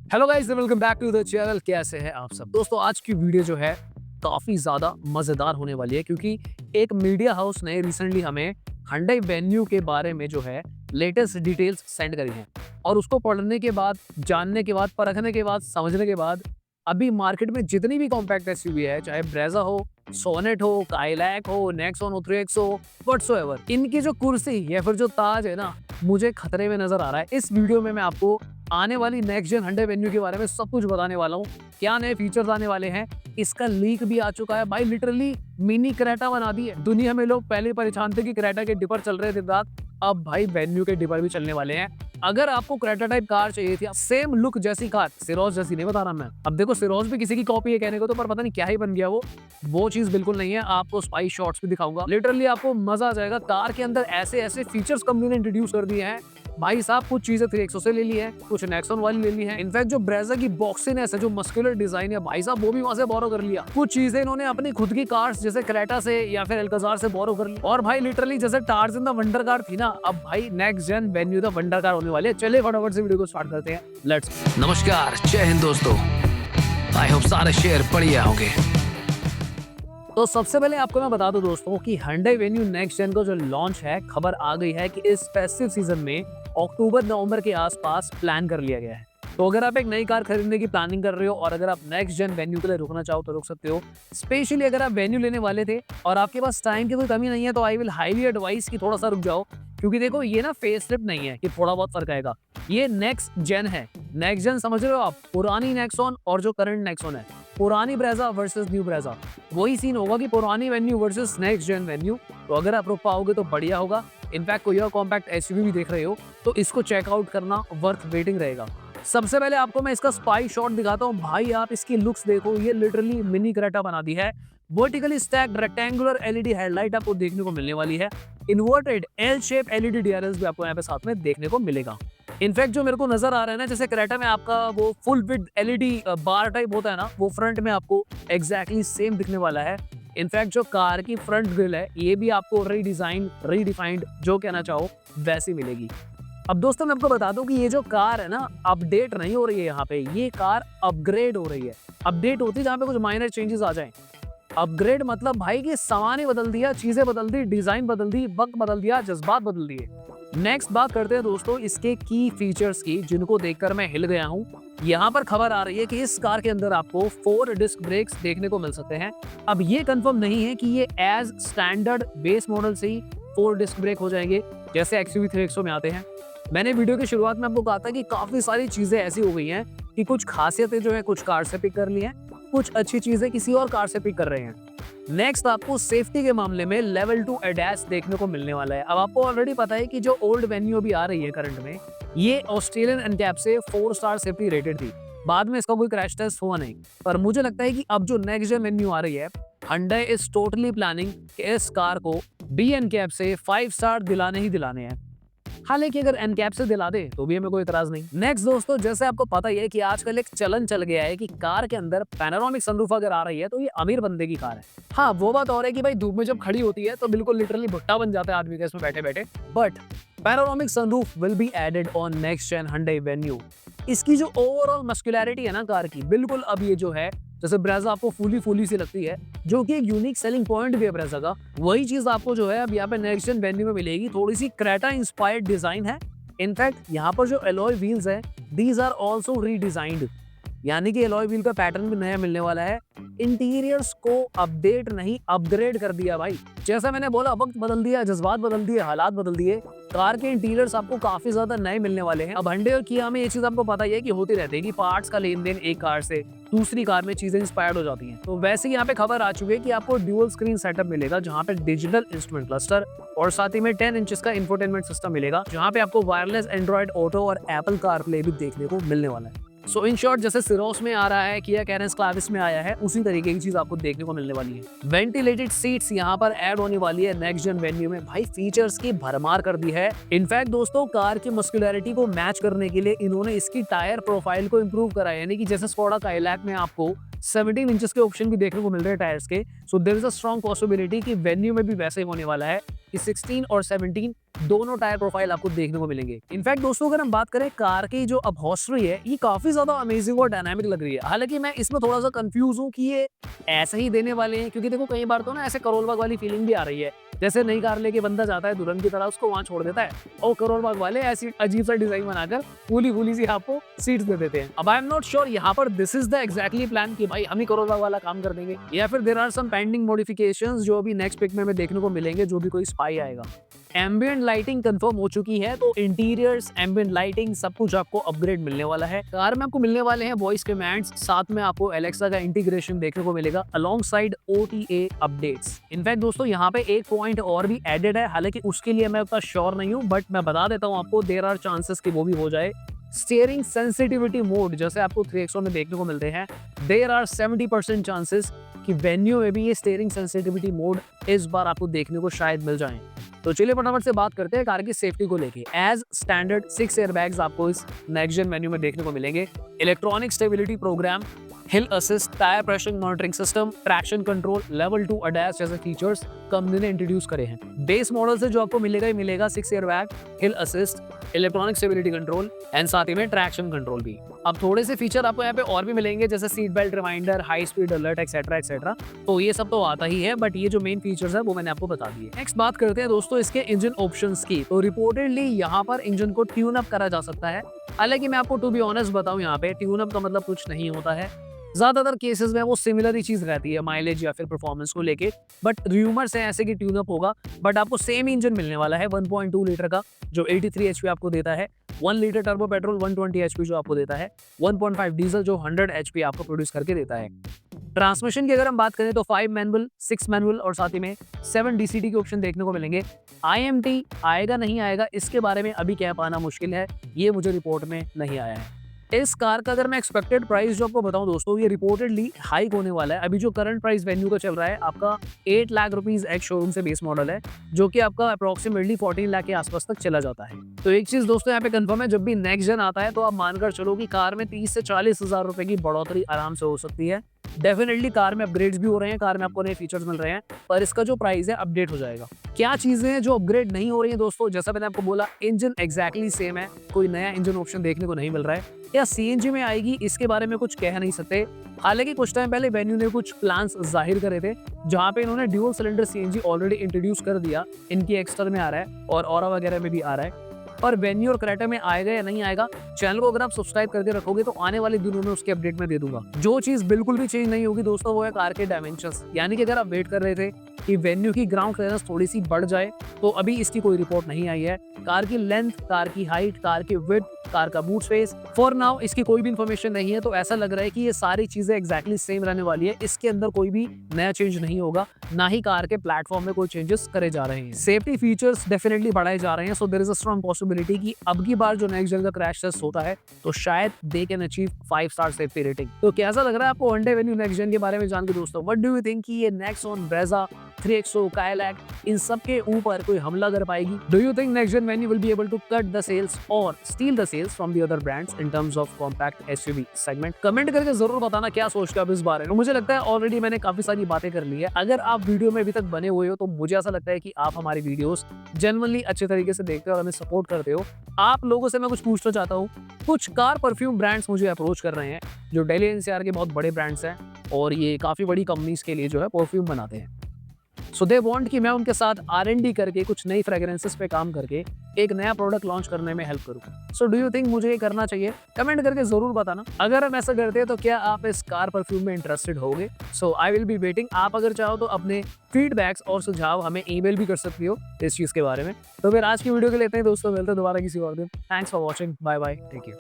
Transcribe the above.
Hello guys, welcome back to the channel. कैसे हैं आप सब दोस्तों? आज की वीडियो जो है काफी ज्यादा मजेदार होने वाली है क्योंकि एक मीडिया हाउस ने रिसेंटली हमें Hyundai वेन्यू के बारे में जो है लेटेस्ट डिटेल्स सेंड करी हैं और उसको पढ़ने के बाद, जानने के बाद, परखने के बाद, समझने के बाद अभी मार्केट में जितनी भी कॉम्पैक्ट एसयूवी है, चाहे ब्रेजा हो, सोनेट हो, काइलैक हो, नेक्सॉन हो, 3X हो, व्हाटसोएवर, इनकी जो कुर्सी या फिर जो ताज है ना, मुझे खतरे में नजर आ रहा है। इस वीडियो में मैं आपको आने वाली नेक्स्ट जेन Hyundai वेन्यू के बारे में सब कुछ बताने वाला हूँ। क्या नए फीचर्स आने वाले हैं, इसका लीक भी आ चुका है भाई, लिटरली मिनी क्रेटा बना दी है। दुनिया में लोग पहले परेशान थे कि क्रेटा के डिपर चल रहे थे रात, अब भाई वेन्यू के डिपर भी चलने वाले हैं। अगर आपको क्रेटा टाइप कार चाहिए थी, सेम लुक जैसी कार, सिरोज जैसी नहीं बता रहा मैं, अब देखो सिरोज भी किसी की कॉपी है कहने को तो, पर पता नहीं क्या ही बन गया वो चीज बिल्कुल नहीं है। आपको स्पाई शॉट्स भी दिखाऊंगा, लिटरली आपको मजा आ जाएगा। कार के अंदर ऐसे ऐसे फीचर्स कंपनी ने इंट्रोड्यूस कर दिए हैं भाई साहब। कुछ चीजें 3XO से ले ली है, कुछ नेक्सॉन वाली ले ली है। इनफैक्ट जो ब्रेजा की बॉक्सिनेस है, जो मस्कुलर डिजाइन है भाई साहब, वो भी वहां से बोरो कर लिया। कुछ चीजें इन्होंने अपनी खुद की कार्स जैसे क्रेटा से या फिर अल्काजार से बोरो कर ली। और भाई लिटरली जैसे टार्ज़न द वंडर कार थी ना, अब भाई next gen Venue the wonder car होने वाली है। चलिए फटाफट से वीडियो को स्टार्ट करते हैं, लेट्स। नमस्कार, जय हिंद दोस्तों। आई होप सारे शेयर बढ़िया होंगे। तो सबसे पहले आपको मैं बता दूं दोस्तों कि Hyundai वेन्यू नेक्स्ट जेन का जो लॉन्च है, खबर आ गई है कि इस फेस्टिव सीजन में अक्टूबर नवंबर के आसपास प्लान कर लिया गया है। तो अगर आप एक नई कार खरीदने की प्लानिंग कर रहे हो और अगर आप नेक्स्ट जेन वेन्यू के लिए रुकना चाहो तो रुक सकते हो। स्पेशली अगर आप वेन्यू लेने वाले थे और आपके पास टाइम की कोई कमी नहीं है तो आई विल हाईली एडवाइस कि थोड़ा सा रुक जाओ, क्योंकि देखो ये ना फेस लिफ्ट नहीं है कि थोड़ा बहुत फर्क आएगा, ये नेक्स्ट जेन है। नेक्स्ट जेन समझ रहे हो आप? पुरानी नेक्सॉन और जो करंट नेक्सॉन है, पुरानी ब्रेजा वर्सेस न्यू ब्रेजा, वही सीन होगा कि पुरानी Venue versus next gen Venue. तो अगर आप रुक पाओगे तो बढ़िया होगा। इनफैक्ट कोई और कॉम्पैक्ट एसयूवी भी देख रहे हो तो इसको चेकआउट करना वर्थ वेटिंग रहेगा। सबसे पहले आपको मैं इसका स्पाई शॉट दिखाता हूँ भाई, आप इसकी लुक्स देखो, ये लिटरली मिनी क्रेटा बना दी है। Vertically stacked rectangular LED headlight आपको देखने को मिलने वाली है। Inverted L shape LED DRLs भी आपको यहाँ पे साथ में देखने को मिलेगा। इनफैक्ट जो मेरे को नजर आ रहा है ना, जैसे क्रेटा में आपका वो फुल विड एलईडी बार टाइप होता है ना, वो फ्रंट में आपको एग्जैक्टली सेम दिखने वाला है। इनफैक्ट जो कार की फ्रंट ग्रिल है, ये भी आपको रीडिजाइन, रीडिफाइंड जो कहना चाहो वैसी मिलेगी। अब दोस्तों मैं आपको बता दूं कि ये जो कार है ना, अपडेट नहीं हो रही है यहाँ पे, ये कार अपग्रेड हो रही है। अपडेट होती है जहाँ पे कुछ माइनर चेंजेस आ जाएं। अपग्रेड मतलब भाई कि सामान ही बदल दिया, चीजें बदल दी, डिजाइन बदल दी, वक्त बदल दिया, जज्बात बदल दिए। नेक्स्ट बात करते हैं दोस्तों इसके की फीचर्स की, जिनको देखकर मैं हिल गया हूँ। यहाँ पर खबर आ रही है कि इस कार के अंदर आपको 4 डिस्क ब्रेक्स देखने को मिल सकते हैं। अब ये कंफर्म नहीं है कि ये एज स्टैंडर्ड बेस मॉडल से ही 4 डिस्क ब्रेक हो जाएंगे जैसे XUV 3XO में आते हैं। मैंने वीडियो की शुरुआत में आपको कहा था कि काफी सारी चीजें ऐसी हो गई हैं कि कुछ खासियतें जो है कुछ कार से पिक कर ली हैं, कुछ अच्छी चीजें किसी और कार से पिक कर रहे हैं। नेक्स्ट आपको सेफ्टी के मामले में लेवल 2 एडैस देखने को मिलने वाला है। अब आपको ऑलरेडी पता है कि जो ओल्ड वेन्यू अभी आ रही है करंट में, ये ऑस्ट्रेलियन एनकैप से 4 स्टार सेफ्टी रेटेड थी। बाद में इसका कोई क्रैश टेस्ट हुआ नहीं, पर मुझे लगता है कि अब जो नेक्स्ट जेन वेन्यू आ रही है, Hyundai इज टोटली प्लानिंग इस कार को बी एनकैप से 5 स्टार दिलाने ही दिलाने हैं। हालांकि अगर एनकैप से दिला दे तो भी हमें कोई इतराज नहीं। नेक्स्ट दोस्तों, जैसे आपको पता ही है कि आजकल एक चलन चल गया है कि कार के अंदर पैनोरामिक सनरूफ अगर आ रही है तो ये अमीर बंदे की कार है। हाँ, वो बात और है कि भाई धूप में जब खड़ी होती है तो बिल्कुल लिटरली भुट्टा बन जाता है आदमी का इसमें बैठे बैठे। But panoramic sunroof will be added on next gen Hyundai Venue. इसकी जो ओवरऑल मस्कुलैरिटी है ना कार की, बिल्कुल अब ये जो है, जैसे ब्रेजा आपको फूली सी लगती है, जो कि एक यूनिक सेलिंग पॉइंट भी है ब्रेजा का, वही चीज आपको जो है अब यहाँ पे नेक्स्ट जेन वेन्यू में मिलेगी। थोड़ी सी क्रेटा इंस्पायर्ड डिजाइन है। इनफैक्ट यहाँ पर जो एलॉय व्हील्स है, दीज आर ऑल्सो रीडिजाइंड, यानी कि एलॉय व्हील का पैटर्न भी नया मिलने वाला है। इंटीरियर्स को अपडेट नहीं अपग्रेड कर दिया भाई। जैसा मैंने बोला, वक्त बदल दिया, जज्बात बदल दिए, हालात बदल दिए। कार के इंटीरियर्स आपको काफी ज्यादा नए मिलने वाले हैं। अब Hyundai और Kia में ये चीज आपको पता ही है कि होती रहती है कि पार्ट्स का लेन देन एक कार से दूसरी कार में चीजें इंस्पायर्ड हो जाती हैं। तो वैसे ही यहाँ पे खबर आ चुकी है कि आपको ड्यूअल स्क्रीन सेटअप मिलेगा, जहाँ पे डिजिटल इंस्ट्रूमेंट क्लस्टर और साथ ही में 10 इंचेस का इंफोटेनमेंट सिस्टम मिलेगा, जहाँ पे आपको वायरलेस एंड्रॉइड ऑटो और एप्पल कारप्ले भी देखने को मिलने वाला है। सो इन शॉर्ट, जैसे सिरोस में आ रहा है, किया कैरेंस क्लाविस में आया है, उसी तरीके की चीज आपको देखने को मिलने वाली है। वेंटिलेटेड सीट्स यहाँ पर ऐड होने वाली है नेक्स्ट जेन वेन्यू में। भाई फीचर्स की भरमार कर दी है। इनफैक्ट दोस्तों, कार की मस्कुलैरिटी को मैच करने के लिए इन्होंने इसकी टायर प्रोफाइल को इंप्रूव करा है, यानी कि जैसे स्कोडा काइलैक में आपको 17 इंचेस के ऑप्शन भी देखने को मिल रहे हैं टायर्स के। So there is a strong possibility कि वेन्यू में भी वैसे ही होने वाला है कि 16 और 17 दोनों टायर प्रोफाइल आपको देखने को मिलेंगे। इनफैक्ट दोस्तों अगर हम बात करें कार की जो अपहोल्स्ट्री है, ये काफी ज्यादा अमेजिंग और डायनामिक लग रही है। हालांकि मैं इसमें थोड़ा सा कंफ्यूज हूँ कि ये ऐसे ही देने वाले हैं, क्योंकि देखो कई बार तो ना ऐसे करोल बाग वाली फीलिंग भी आ रही है, जैसे नई कार लेके बंदा जाता है दुल्हन की तरह, उसको वहां छोड़ देता है और करोल बाग वाले ऐसी अजीब सा डिजाइन बनाकर फूली फूली सी आपको सीट्स दे देते हैं। अब आई एम नॉट श्योर यहाँ पर this is the exactly plan कि भाई हम ही करोल बाग वाला काम कर देंगे, या फिर there are some pending modifications जो अभी नेक्स्ट पिक में हमें देखने को मिलेंगे, जो भी कोई स्पाई आएगा। एम्बिएंट लाइटिंग कंफर्म हो चुकी है, तो इंटीरियर्स, एम्बिएंट लाइटिंग सब कुछ आपको अपग्रेड मिलने वाला है। कार में आपको मिलने वाले हैं वॉइस कमांड्स, साथ में आपको एलेक्सा का इंटीग्रेशन देखने को मिलेगा अलोंगसाइड OTA अपडेट्स। इनफैक्ट दोस्तों यहाँ पे एक पॉइंट और भी एडेड है, हालांकि उसके लिए मैं उतना श्योर नहीं हूँ, बट मैं बता देता हूँ आपको, देयर आर चांसेस कि वो भी हो जाए। स्टीयरिंग सेंसिटिविटी मोड जैसे आपको 3XO में देखने को मिलते हैं, देयर आर 70% चांसेस कि वेन्यू में भी ये स्टीयरिंग सेंसिटिविटी मोड इस बार आपको देखने को शायद मिल जाए। तो चलिए फटाफट से बात करते हैं कार की सेफ्टी को लेके। एज स्टैंडर्ड 6 एयरबैग्स आपको इस नेक्स्ट जेन मेन्यू में देखने को मिलेंगे। Electronic stability program, hill assist, tyre pressure monitoring system, traction control, level 2 ADAS जैसे फीचर्स कंपनी ने इंट्रोड्यूस करे हैं। बेस मॉडल से जो आपको मिलेगा ही मिलेगा 6 airbag, hill assist, electronic stability control and साथ ही में ट्रैक्शन कंट्रोल भी। अब थोड़े से फीचर आपको यहाँ पे और भी मिलेंगे, जैसे seat belt reminder, high speed alert etcetera etcetera. तो ये सब तो आता ही है, बट ये जो मेन फीचर्स है वो मैंने आपको बता दिए। नेक्स्ट बात करते हैं दोस्तों इसके इंजन ऑप्शंस की। तो रिपोर्टेडली यहाँ पर इंजन को ट्यून अप करा जा सकता है। हालांकि मैं आपको टू बी ऑनेस्ट बताऊं, यहाँ पे ट्यून अप का मतलब कुछ नहीं होता है। ज्यादातर केसेस में वो सिमिलर ही चीज रहती है माइलेज या फिर परफॉर्मेंस को लेके, बट रूमर्स है ऐसे कि ट्यून अप होगा, बट आपको सेम इंजन मिलने वाला है 1.2 लीटर का, जो 83 HP आपको देता है, 1 लीटर टर्बो पेट्रोल 120 HP जो आपको देता है, 1.5 डीजल जो 100 HP आपको प्रोड्यूस करके देता है। ट्रांसमिशन की अगर हम बात करें तो 5 मैनुअल, 6 मैनुअल और साथ ही में 7 DCT के ऑप्शन देखने को मिलेंगे। IMT आएगा नहीं आएगा इसके बारे में अभी कह पाना मुश्किल है, ये मुझे रिपोर्ट में नहीं आया है। इस कार का अगर मैं एक्सपेक्टेड प्राइस जो आपको बताऊं दोस्तों, ये रिपोर्टेडली हाइक होने वाला है। अभी जो करंट प्राइस वेन्यू का चल रहा है आपका 8 लाख रुपीज एक्स शोरूम से बेस मॉडल है, जो कि आपका अप्रोक्सीमेटली 14 लाख के आसपास तक चला जाता है। तो एक चीज दोस्तों यहाँ पे कंफर्म है, जब भी नेक्स्ट जेन आता है तो आप मानकर चलो कि कार में 30 से 40 हजार रुपए की बढ़ोतरी आराम से हो सकती है। डेफिनेटली कार में अपग्रेड्स भी हो रहे हैं, कार में आपको नए फीचर्स मिल रहे हैं, पर इसका जो प्राइस है अपडेट हो जाएगा। क्या चीजें हैं जो अपग्रेड नहीं हो रही हैं दोस्तों, जैसा मैंने आपको बोला, इंजन एग्जैक्टली सेम है, कोई नया इंजन ऑप्शन देखने को नहीं मिल रहा है। या CNG में आएगी इसके बारे में कुछ कह नहीं सकते। हालांकि कुछ टाइम पहले वेन्यू ने कुछ प्लान्स जाहिर करे थे, जहां पे इन्होंने dual cylinder CNG already introduce कर दिया, इनकी एक्स्टर में आ रहा है और ऑरा वगैरह में भी आ रहा है। और वेन्यू और क्रेटा में आएगा या नहीं आएगा, चैनल को अगर आप सब्सक्राइब करके रखोगे तो आने वाले दिनों में उसके अपडेट में दे दूंगा। जो चीज बिल्कुल भी चेंज नहीं होगी दोस्तों, वो है कार के डायमेंशंस। यानी कि अगर आप वेट कर रहे थे कि वेन्यू की ग्राउंड क्लियरेंस थोड़ी सी बढ़ जाए, तो अभी इसकी कोई रिपोर्ट नहीं आई है। कार की लेंथ, कार की हाइट, कार की विड्थ, कार का बूट स्पेस, फॉर नाउ इसकी कोई भी इन्फॉर्मेशन नहीं है। तो ऐसा लग रहा है कि ये सारी चीजें एग्जैक्टली सेम रहने वाली है, इसके अंदर कोई भी नया चेंज नहीं होगा, ना ही कार के प्लेटफॉर्म में कोई चेंजेस करे जा रहे हैं। सेफ्टी फीचर्स डेफिनेटली बढ़ाए जा रहे हैं, so there is a strong possibility कि अब की बार जो नेक्स्ट जेन का क्रैश टेस्ट होता है तो शायद they can achieve 5 star safety rating. तो कैसा लग रहा है आपको Hyundai Venue नेक्स्ट जेन के बारे में जान के दोस्तों? व्हाट डू यू थिंक कि ये Nexon, Brezza, 3XO, Kayak इन सब के ऊपर कोई हमला कर पाएगी? Do you think next gen venue will be able to cut the sales और steal the sales from the other brands in terms of compact SUV segment? Comment करके जरूर बताना क्या सोचते हो आप इस बारे में। मुझे लगता है ऑलरेडी मैंने काफी सारी बातें कर ली है। अगर आप वीडियो में अभी तक बने हुए हो तो मुझे ऐसा लगता है कि आप हमारी वीडियोस जेन्युइनली अच्छे तरीके से देखते हो और हमें सपोर्ट करते हो। आप लोगों से मैं कुछ पूछना चाहता हूँ। कुछ कार परफ्यूम ब्रांड्स मुझे अप्रोच कर रहे हैं, जो दिल्ली NCR के बहुत बड़े ब्रांड्स हैं और ये काफी बड़ी कंपनीज के लिए जो है परफ्यूम बनाते हैं। सो दे वांट कि मैं उनके साथ R&D करके कुछ नई फ्रेग्रेंसेस पे काम करके एक नया प्रोडक्ट लॉन्च करने में हेल्प करूँ। सो डू यू थिंक मुझे ये करना चाहिए? कमेंट करके जरूर बताना। अगर हम ऐसा करते हैं तो क्या आप इस कार परफ्यूम में इंटरेस्टेड होगे? सो आई विल बी वेटिंग। आप अगर चाहो तो अपने फीडबैक्स और सुझाव हमें ईमेल भी कर सकती हो इस चीज के बारे में। तो फिर आज की वीडियो के लिए इतना ही दोस्तों, मिलते हैं दोबारा किसी और दिन। Thanks for watching, bye bye, take care.